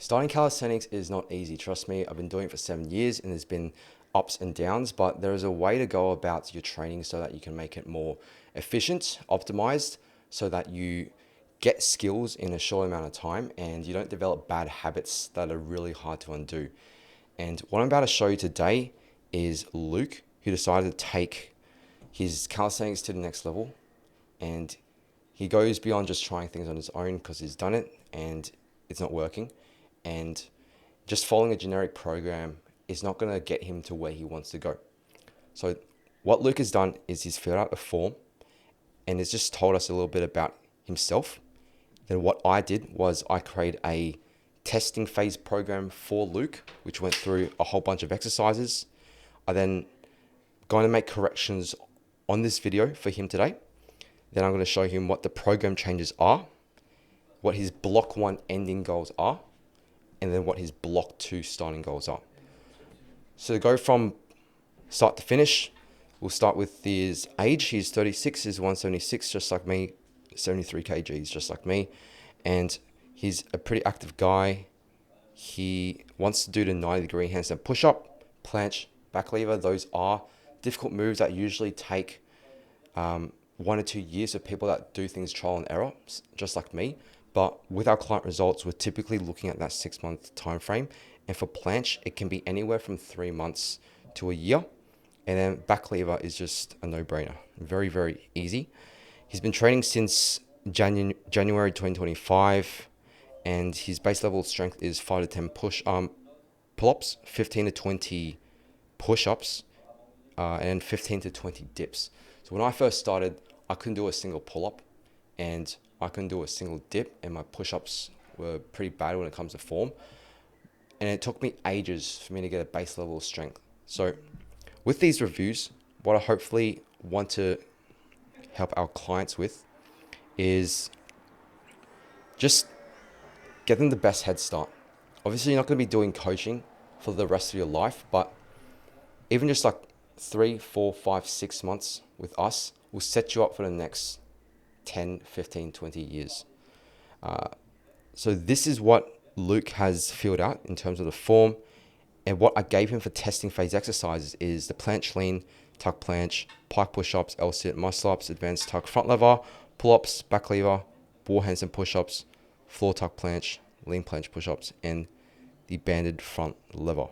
Starting calisthenics is not easy. Trust me, I've been doing it for 7 years and there's been ups and downs, but there is a way to go about your training so that you can make it more efficient, optimized, so that you get skills in a short amount of time and you don't develop bad habits that are really hard to undo. And what I'm about to show you today is Luke, who decided to take his calisthenics to the next level, and he goes beyond just trying things on his own because he's done it and it's not working. And just following a generic program is not going to get him to where he wants to go. So what Luke has done is he's filled out a form and has just told us a little bit about himself. Then what I did was I created a testing phase program for Luke, which went through a whole bunch of exercises. I then going to make corrections on this video for him today. Then I'm going to show him what the program changes are, what his block 1 ending goals are, and then what his block 2 starting goals are. So to go from start to finish, we'll start with his age. He's 36, he's 176, just like me, 73 kgs, just like me. And he's a pretty active guy. He wants to do the 90-degree handstand push-up, planche, back lever. Those are difficult moves that usually take 1 or 2 years for people that do things trial and error, just like me. But with our client results, we're typically looking at that 6-month time frame. And for planche, it can be anywhere from 3 months to a year. And then back lever is just a no-brainer. Very, very easy. He's been training since January 2025. And his base level strength is 5 to 10 pull-ups, 15 to 20 push-ups, and 15 to 20 dips. So when I first started, I couldn't do a single pull-up and I couldn't do a single dip, and my push-ups were pretty bad when it comes to form. And it took me ages for me to get a base level of strength. So with these reviews, what I hopefully want to help our clients with is just get them the best head start. Obviously, you're not going to be doing coaching for the rest of your life, but even just like 3, 4, 5, 6 months with us will set you up for the next 10, 15, 20 years. So this is what Luke has filled out in terms of the form. And what I gave him for testing phase exercises is the planche lean, tuck planche, pike push-ups, L-sit, muscle-ups, advanced tuck front lever, pull-ups, back lever, wall handstand push-ups, floor tuck planche, lean planche push-ups, and the banded front lever.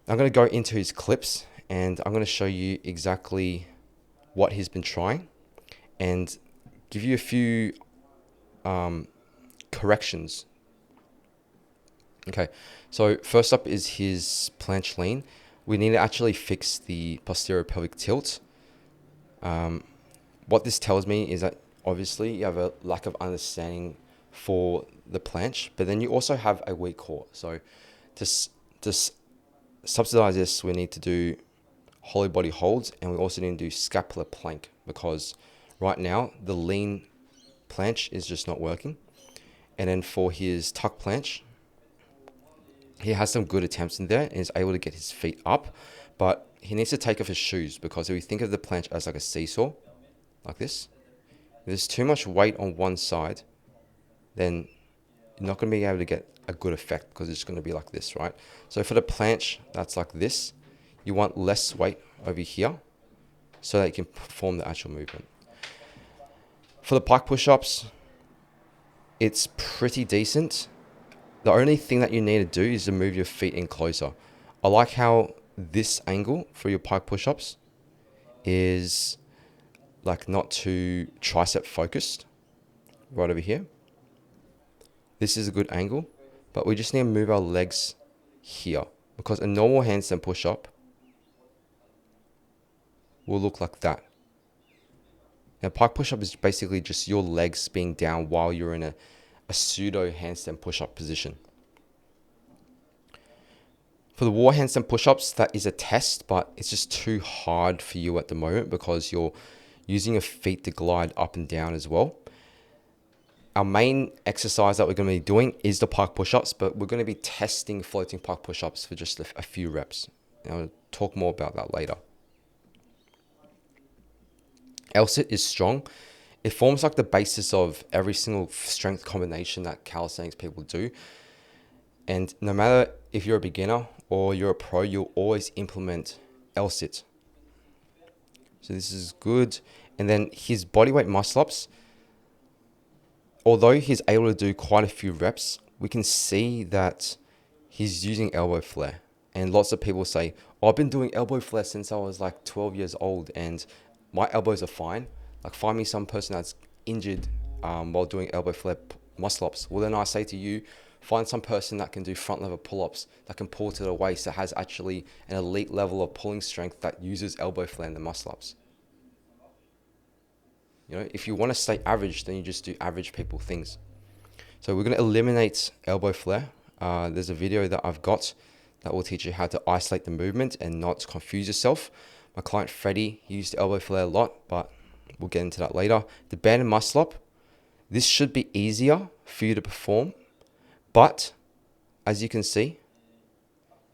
I'm going to go into his clips and I'm going to show you exactly what he's been trying and give you a few corrections. Okay, so first up is his planche lean. We need to actually fix the posterior pelvic tilt. What this tells me is that obviously you have a lack of understanding for the planche, but then you also have a weak core. So to subsidize this, we need to do holy body holds, and we also need to do scapular plank, because right now the lean planche is just not working. And then for his tuck planche, he has some good attempts in there and is able to get his feet up, but he needs to take off his shoes, because if you think of the planche as like a seesaw, like this, if there's too much weight on one side, then you're not going to be able to get a good effect, because it's going to be like this, right? So for the planche that's like this, you want less weight over here so that you can perform the actual movement. For the pike push-ups, it's pretty decent. The only thing that you need to do is to move your feet in closer. I like how this angle for your pike push-ups is like not too tricep focused, right over here. This is a good angle, but we just need to move our legs here, because a normal handstand push-up will look like that. Now, pike push-up is basically just your legs being down while you're in a pseudo handstand push-up position. For the wall handstand push-ups, that is a test, but it's just too hard for you at the moment because you're using your feet to glide up and down as well. Our main exercise that we're going to be doing is the pike push-ups, but we're going to be testing floating pike push-ups for just a few reps. I'll talk more about that later. L-sit is strong. It forms like the basis of every single strength combination that calisthenics people do. And no matter if you're a beginner or you're a pro, you'll always implement L-sit. So this is good. And then his bodyweight muscle ups, although he's able to do quite a few reps, we can see that he's using elbow flare. And lots of people say, oh, I've been doing elbow flare since I was like 12 years old and my elbows are fine. Like, find me some person that's injured while doing elbow flare muscle ups. Well, then I say to you, find some person that can do front lever pull-ups, that can pull to the waist, that has actually an elite level of pulling strength that uses elbow flare in the muscle ups. You know, if you want to stay average, then you just do average people things. So we're going to eliminate elbow flare. There's a video that I've got that will teach you how to isolate the movement and not confuse yourself. My client Freddie used elbow flare a lot, but we'll get into that later. The band and muscle up. This should be easier for you to perform, but as you can see,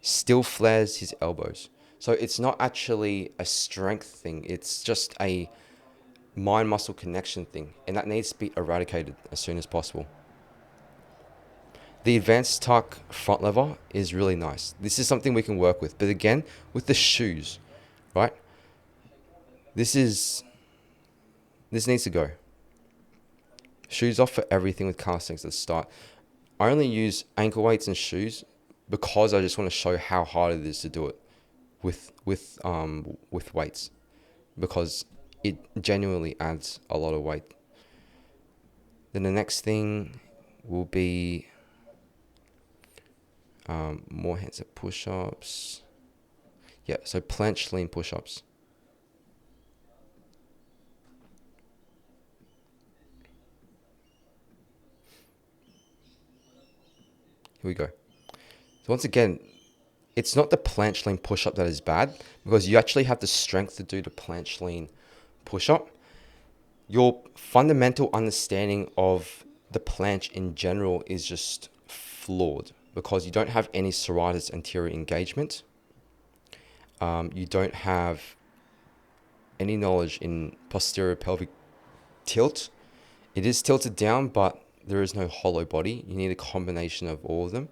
still flares his elbows. So it's not actually a strength thing. It's just a mind-muscle connection thing, and that needs to be eradicated as soon as possible. The advanced tuck front lever is really nice. This is something we can work with, but again, with the shoes, right? This needs to go. Shoes off for everything with calisthenics at the start. I only use ankle weights and shoes because I just want to show how hard it is to do it with weights, because it genuinely adds a lot of weight. Then the next thing will be more handstand push-ups. Yeah, so planche lean push-ups. Here we go. So once again, it's not the planche lean push-up that is bad, because you actually have the strength to do the planche lean push-up. Your fundamental understanding of the planche in general is just flawed, because you don't have any serratus anterior engagement. You don't have any knowledge in posterior pelvic tilt. It is tilted down, but there is no hollow body. You need a combination of all of them.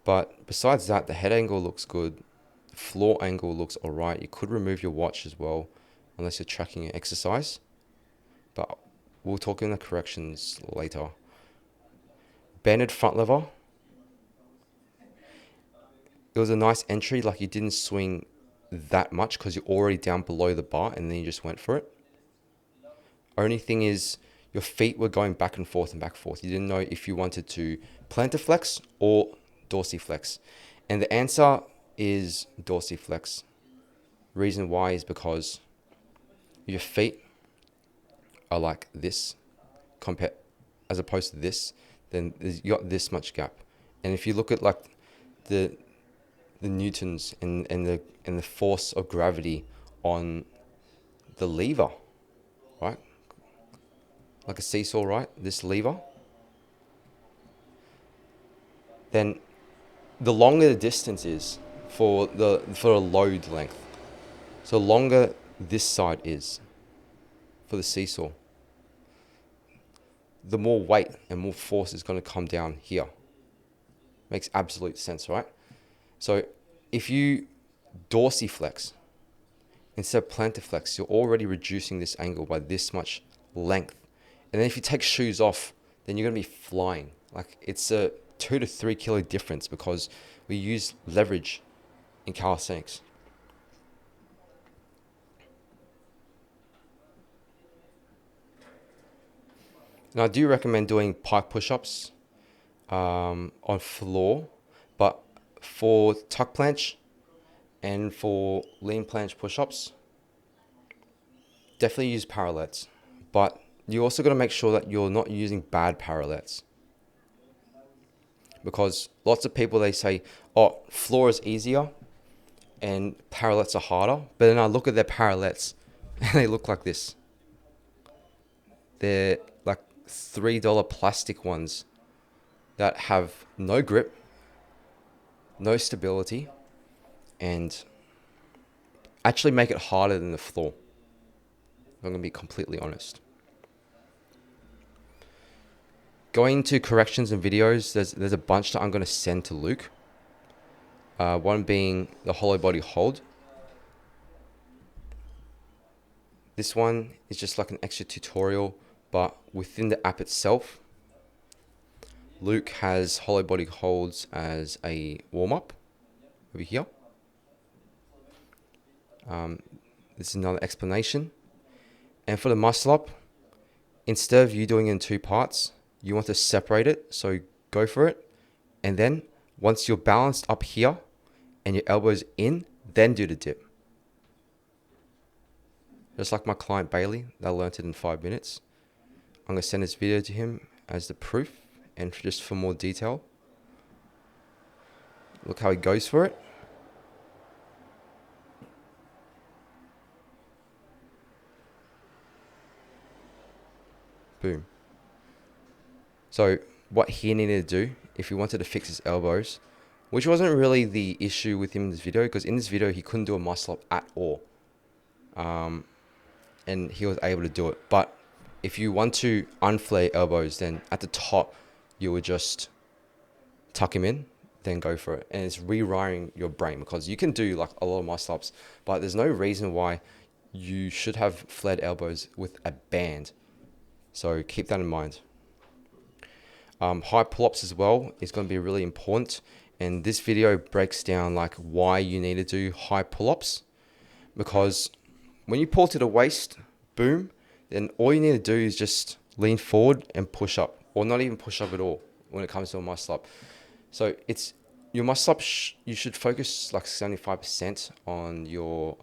But besides that, the head angle looks good. The floor angle looks alright. You could remove your watch as well, unless you're tracking your exercise. But we'll talk in the corrections later. Banded front lever. It was a nice entry, like you didn't swing that much because you're already down below the bar and then you just went for it. Only thing is, your feet were going back and forth and back and forth. You didn't know if you wanted to plantarflex or dorsiflex. And the answer is dorsiflex. Reason why is because your feet are like this, as opposed to this, then you got this much gap. And if you look at like the newtons and the force of gravity on the lever, right? Like a seesaw, right? This lever. Then the longer the distance is for the load length. So longer this side is for the seesaw, the more weight and more force is going to come down here. Makes absolute sense, right? So if you dorsiflex instead of plantarflex, you're already reducing this angle by this much length. And then if you take shoes off, then you're going to be flying. Like, it's a 2 to 3 kilo difference because we use leverage in calisthenics. And I do recommend doing pike push-ups on floor, but for tuck planche and for lean planche push-ups, definitely use parallettes. But you also got to make sure that you're not using bad parallettes, because lots of people, they say, oh, floor is easier and parallettes are harder. But then I look at their parallettes and they look like this. They're like $3 plastic ones that have no grip, no stability, and actually make it harder than the floor. I'm going to be completely honest. Going to corrections and videos, there's a bunch that I'm going to send to Luke. One being the hollow body hold. This one is just like an extra tutorial, but within the app itself, Luke has hollow body holds as a warm-up over here. This is another explanation. And for the muscle up, instead of you doing it in 2 parts, you want to separate it. So go for it. And then once you're balanced up here and your elbows in, then do the dip. Just like my client Bailey, they learned it in 5 minutes. I'm going to send this video to him as the proof and just for more detail. Look how he goes for it. Boom. So what he needed to do, if he wanted to fix his elbows, which wasn't really the issue with him in this video, because in this video he couldn't do a muscle up at all. And he was able to do it. But if you want to unflare elbows, then at the top, you would just tuck him in, then go for it. And it's rewiring your brain, because you can do like a lot of muscle ups, but there's no reason why you should have flared elbows with a band. So keep that in mind. High pull-ups as well is going to be really important. And this video breaks down like why you need to do high pull-ups, because when you pull to the waist, boom, then all you need to do is just lean forward and push up, or not even push up at all when it comes to a muscle up. So it's your muscle up, you should focus like 75% on your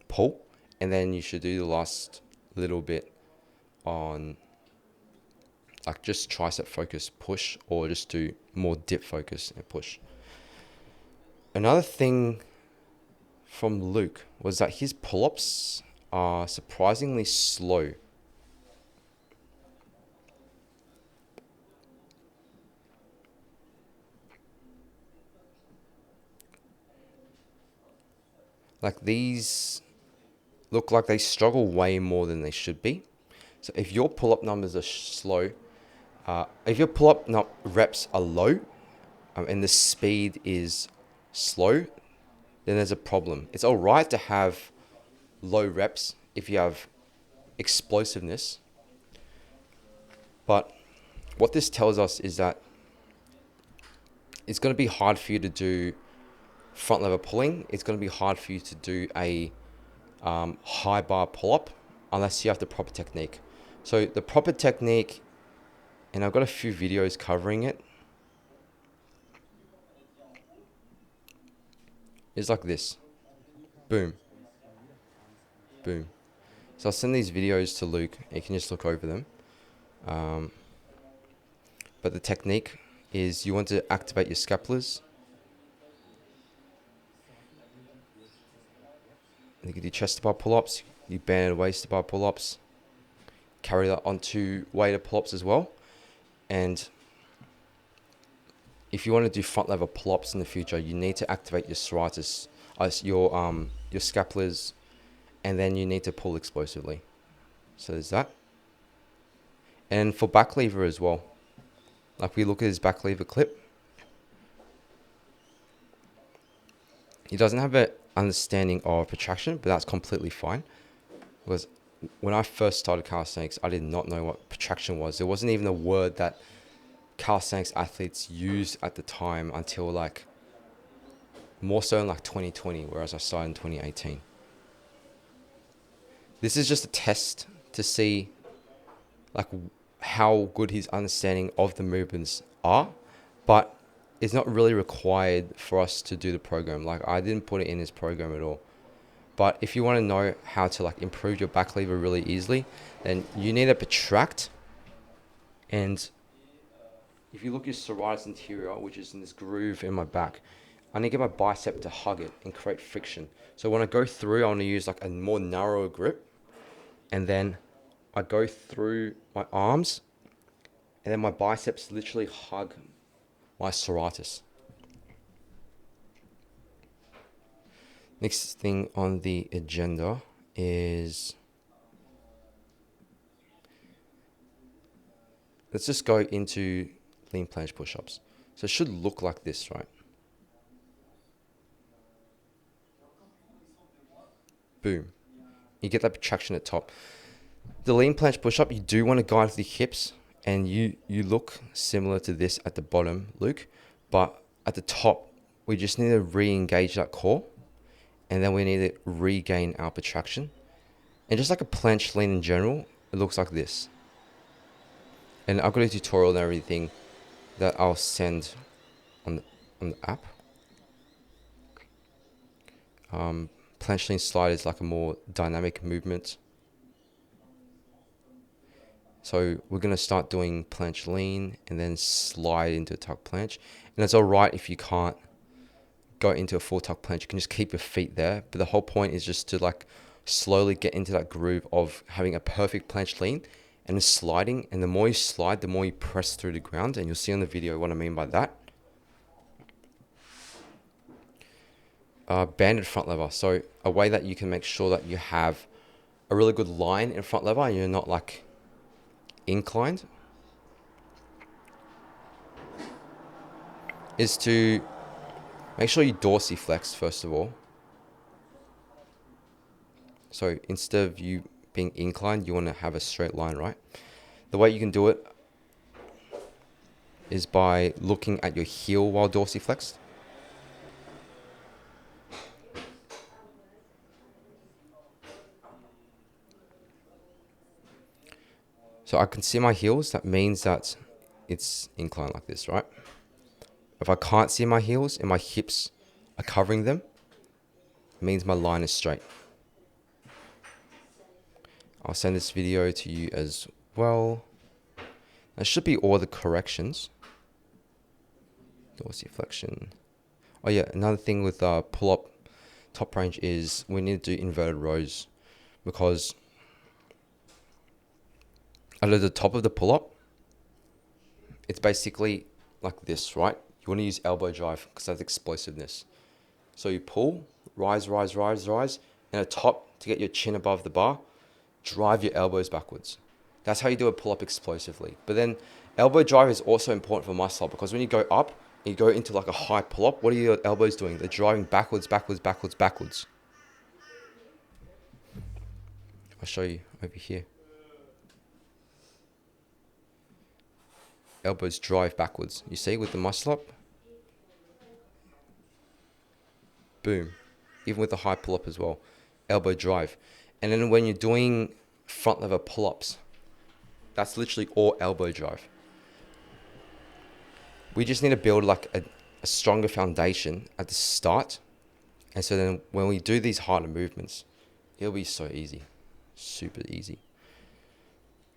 pull, and then you should do the last little bit on like just tricep focus push, or just do more dip focus and push. Another thing from Luke was that his pull-ups are surprisingly slow. Like these look like they struggle way more than they should be. So if your pull-up numbers are slow, if your pull-up reps are low, and the speed is slow, then there's a problem. It's all right to have low reps if you have explosiveness. But what this tells us is that it's going to be hard for you to do front lever pulling. It's going to be hard for you to do a high bar pull-up unless you have the proper technique. So the proper technique, and I've got a few videos covering it, is like this. Boom. Boom. So I'll send these videos to Luke. You can just look over them. But the technique is you want to activate your scapulars. You can do chest to bar pull-ups. You band waist to bar pull-ups. Carry that onto weighted pull-ups as well. And if you want to do front lever pull-ups in the future, you need to activate your serratus, your scapulars, and then you need to pull explosively. So there's that. And for back lever as well, like we look at his back lever clip, he doesn't have an understanding of protraction, but that's completely fine. Because when I first started calisthenics, I did not know what protraction was. There wasn't even a word that calisthenics athletes used at the time until like more so in like 2020, whereas I started in 2018. This is just a test to see like how good his understanding of the movements are, but it's not really required for us to do the program. Like I didn't put it in his program at all. But if you want to know how to like improve your back lever really easily, then you need to protract. And if you look at your serratus anterior, which is in this groove in my back, I need to get my bicep to hug it and create friction. So when I go through, I want to use like a more narrower grip. And then I go through my arms, and then my biceps literally hug my serratus. Next thing on the agenda is let's just go into lean planche push-ups. So it should look like this, right? Boom. You get that traction at top. The lean planche push-up, you do want to guide with the hips, and you look similar to this at the bottom, Luke, but at the top, we just need to re-engage that core, and then we need to regain our protraction. And just like a planche lean in general, it looks like this. And I've got a tutorial and everything that I'll send on the app. Planche lean slide is like a more dynamic movement. So we're going to start doing planche lean and then slide into a tuck planche. And it's all right if you can't go into a full tuck planche. You can just keep your feet there. But the whole point is just to like slowly get into that groove of having a perfect planche lean and then sliding. And the more you slide, the more you press through the ground. And you'll see on the video what I mean by that. Banded front lever. So a way that you can make sure that you have a really good line in front lever and you're not like inclined is to make sure you dorsiflex first of all. So instead of you being inclined, you want to have a straight line, right? The way you can do it is by looking at your heel while dorsiflexed. So I can see my heels, that means that it's inclined like this, right? If I can't see my heels and my hips are covering them, it means my line is straight. I'll send this video to you as well. That should be all the corrections. Dorsiflexion. Oh yeah, another thing with pull-up top range is we need to do inverted rows, because at the top of the pull-up, it's basically like this, right? You want to use elbow drive because that's explosiveness. So you pull, rise, rise, rise, rise, and at top, to get your chin above the bar, drive your elbows backwards. That's how you do a pull-up explosively. But then elbow drive is also important for muscle up, because when you go up, you go into like a high pull-up, what are your elbows doing? They're driving backwards, backwards, backwards, backwards. I'll show you over here. Elbows drive backwards. You see with the muscle up? Boom. Even with the high pull-up as well. Elbow drive. And then when you're doing front lever pull-ups, that's literally all elbow drive. We just need to build like a stronger foundation at the start. And so then when we do these harder movements, it'll be so easy. Super easy.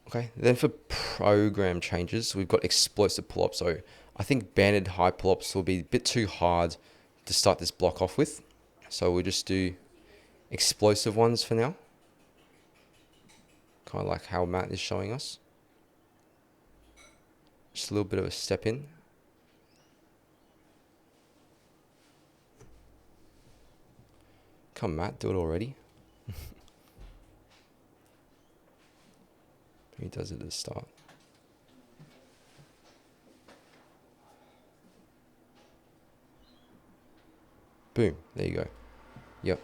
Okay, then for program changes, we've got explosive pull-ups. So I think banded high pull-ups will be a bit too hard to start this block off with. So we'll just do explosive ones for now. Kind of like how Matt is showing us. Just a little bit of a step in. Come Matt, do it already. He does it at the start. Boom, there you go. Yep.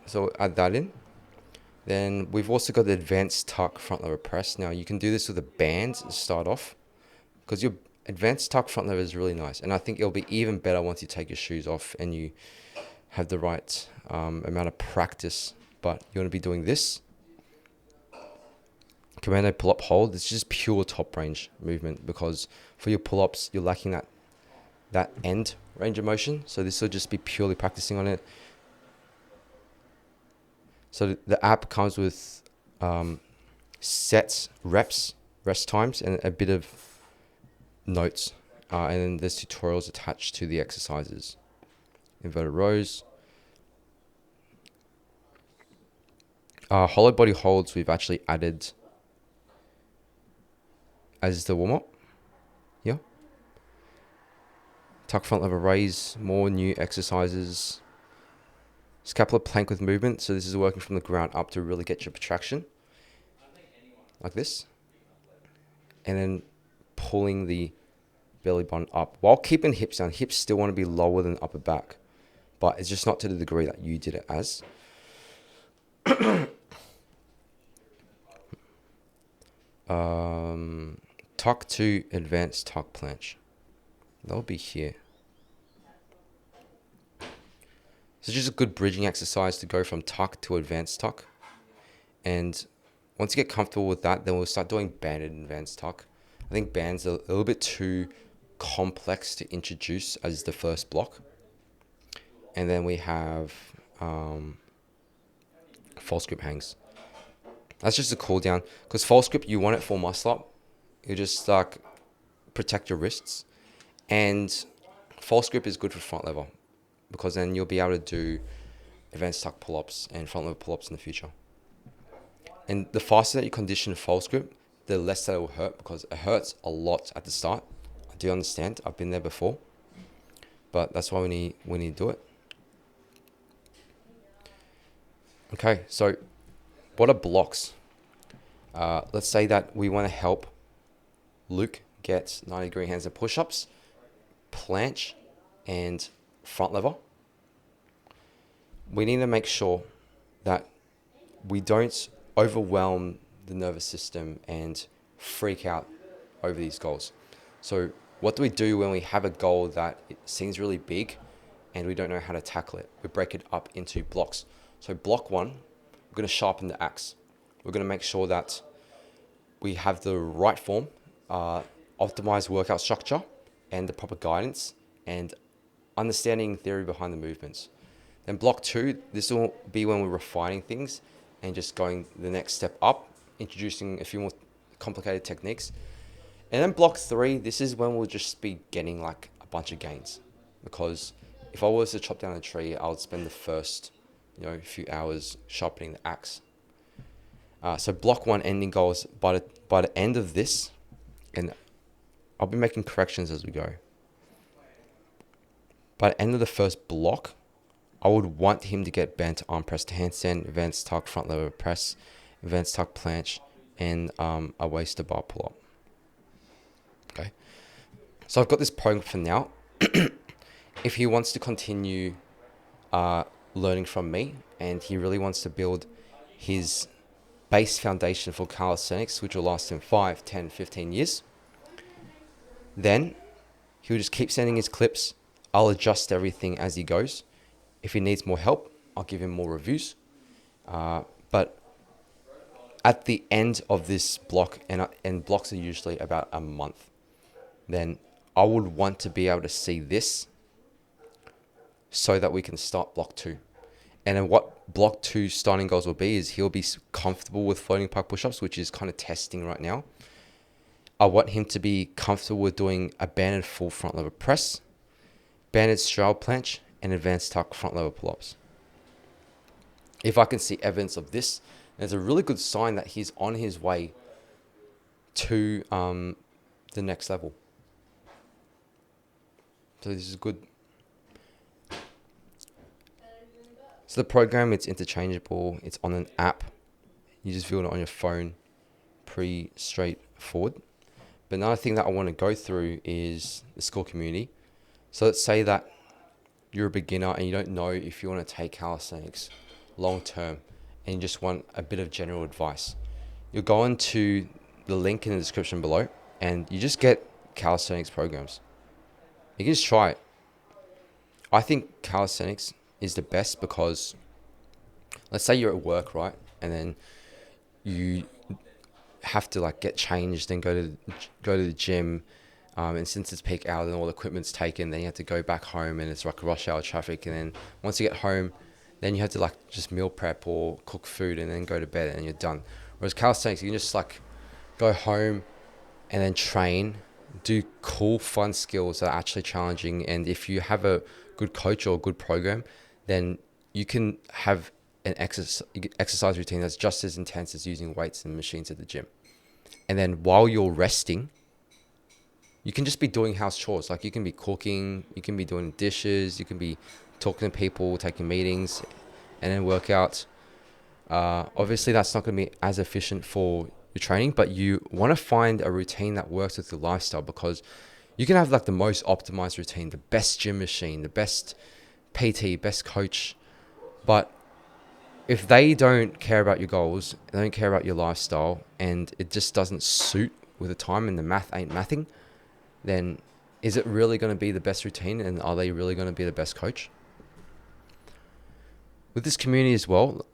So add that in. Then we've also got the advanced tuck front lever press. Now you can do this with a band to start off, because your advanced tuck front lever is really nice. And I think it'll be even better once you take your shoes off and you have the right amount of practice. But you want to be doing this. Commando pull-up hold. It's just pure top range movement, because for your pull-ups, you're lacking that end range of motion. So this will just be purely practicing on it. So the app comes with sets, reps, rest times, and a bit of notes. And then there's tutorials attached to the exercises. Inverted rows. Hollow body holds we've actually added as the warm-up. Yeah. Tuck front lever raise, more new exercises. Scapular plank with movement. So this is working from the ground up to really get your protraction. Like this. and then pulling the belly button up while keeping hips down. Hips still want to be lower than upper back, but it's just not to the degree that you did it as. Tuck to advanced tuck planche. That'll be here. So just a good bridging exercise to go from tuck to advanced tuck. And once you get comfortable with that, then we'll start doing banded advanced tuck. I think bands are a little bit too complex to introduce as the first block. And then we have false grip hangs. That's just a cool down, because false grip, you want it for muscle up. You just like protect your wrists, and false grip is good for front lever, because then you'll be able to do advanced tuck pull-ups and front lever pull-ups in the future. And the faster that you condition false grip, the less that it will hurt, because it hurts a lot at the start. I do understand. I've been there before, but that's why we need to do it. Okay, so what are blocks? Let's say that we want to help Luke get 90-degree hands and push-ups, planche, and front lever. We need to make sure that we don't overwhelm the nervous system and freak out over these goals. So what do we do when we have a goal that it seems really big and we don't know how to tackle it? We break it up into blocks. So block 1, we're going to sharpen the axe. We're going to make sure that we have the right form, optimized workout structure, and the proper guidance, and understanding theory behind the movements. Then block 2, this will be when we're refining things and just going the next step up, introducing a few more complicated techniques. And then block 3, this is when we'll just be getting like a bunch of gains. Because if I was to chop down a tree, I would spend the first few hours sharpening the axe. So block 1 ending goals by the end of this, and I'll be making corrections as we go. By the end of the first block, I would want him to get bent arm press to handstand, advanced tuck front lever press, advanced tuck planche, and a waist to bar pull up. Okay. So I've got this program for now. If he wants to continue learning from me, and he really wants to build his base foundation for calisthenics, which will last him 5, 10, 15 years, then he'll just keep sending his clips. I'll adjust everything as he goes. If he needs more help, I'll give him more reviews. But at the end of this block, and blocks are usually about a month, then I would want to be able to see this so that we can start block 2. And then what block 2 starting goals will be is he'll be comfortable with floating park push-ups, which is kind of testing right now. I want him to be comfortable with doing a banded full front lever press, banded straddle planche, and advanced tuck front lever pull-ups. If I can see evidence of this, there's a really good sign that he's on his way to the next level. So this is good. So the program, it's interchangeable. It's on an app. You just build it on your phone. Pretty straightforward. But another thing that I want to go through is the school community. So let's say that you're a beginner and you don't know if you want to take calisthenics long term, and you just want a bit of general advice. You'll go into the link in the description below, and you just get calisthenics programs. You can just try it. I think calisthenics is the best because, let's say you're at work, right? And then you have to like get changed and go to the gym. And since it's peak hours and all the equipment's taken, then you have to go back home and it's like rush hour traffic. And then once you get home, then you have to like just meal prep or cook food and then go to bed and you're done. Whereas calisthenics, you can just like go home and then train, do cool, fun skills that are actually challenging. And if you have a good coach or a good program, then you can have an exercise routine that's just as intense as using weights and machines at the gym. And then while you're resting, you can just be doing house chores. Like you can be cooking, you can be doing dishes, you can be talking to people, taking meetings, and then work out. Obviously, that's not going to be as efficient for your training, but you want to find a routine that works with your lifestyle, because you can have like the most optimized routine, the best gym machine, the best PT, best coach, but if they don't care about your goals, they don't care about your lifestyle, and it just doesn't suit with the time and the math ain't mathing, then is it really going to be the best routine, and are they really going to be the best coach? With this community as well,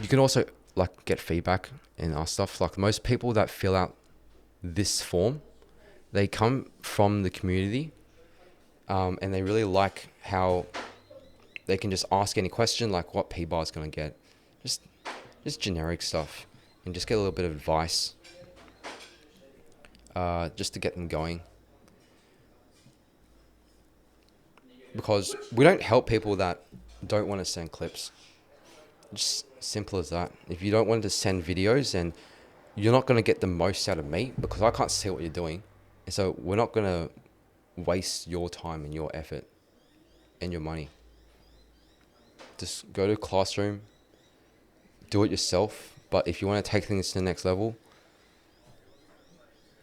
you can also like get feedback and ask stuff. Like most people that fill out this form, they come from the community, and they really like how they can just ask any question, like what P-bar is going to get, just generic stuff, and just get a little bit of advice, just to get them going. Because we don't help people that don't want to send clips. Just simple as that. If you don't want to send videos, then you're not going to get the most out of me, because I can't see what you're doing. And so we're not going to waste your time and your effort and your money. Just go to classroom, do it yourself. But if you want to take things to the next level,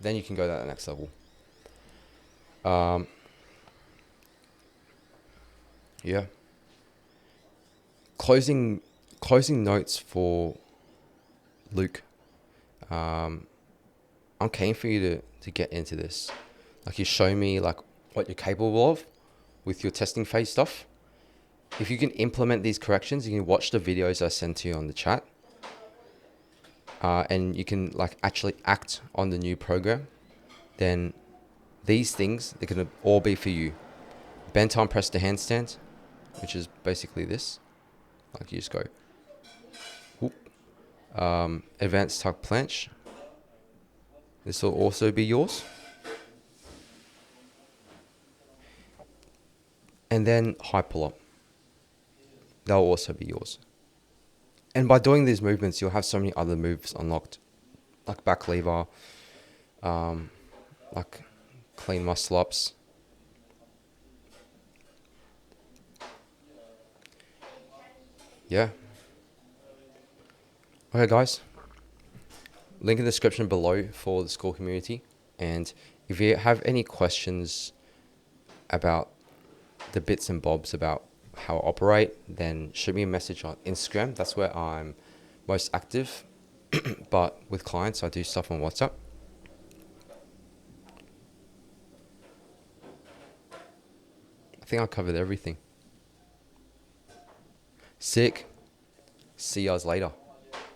then you can go to that next level. Yeah. Closing notes for Luke. I'm keen for you to get into this. Like, you show me like what you're capable of with your testing phase stuff. If you can implement these corrections, you can watch the videos I send to you on the chat. And you can like actually act on the new program. Then these things, they're going to all be for you. Bent arm press to handstand, which is basically this. Like, you just go. Whoop. Advanced tuck planche. This will also be yours. And then high pull-up. That will also be yours. And by doing these movements, you'll have so many other moves unlocked, like back lever, like clean muscle ups. Yeah. Okay, guys. Link in the description below for the Skool community. And if you have any questions about the bits and bobs about how I operate, then shoot me a message on Instagram. That's where I'm most active. But with clients, I do stuff on WhatsApp. I think I covered everything. Sick. See you guys later.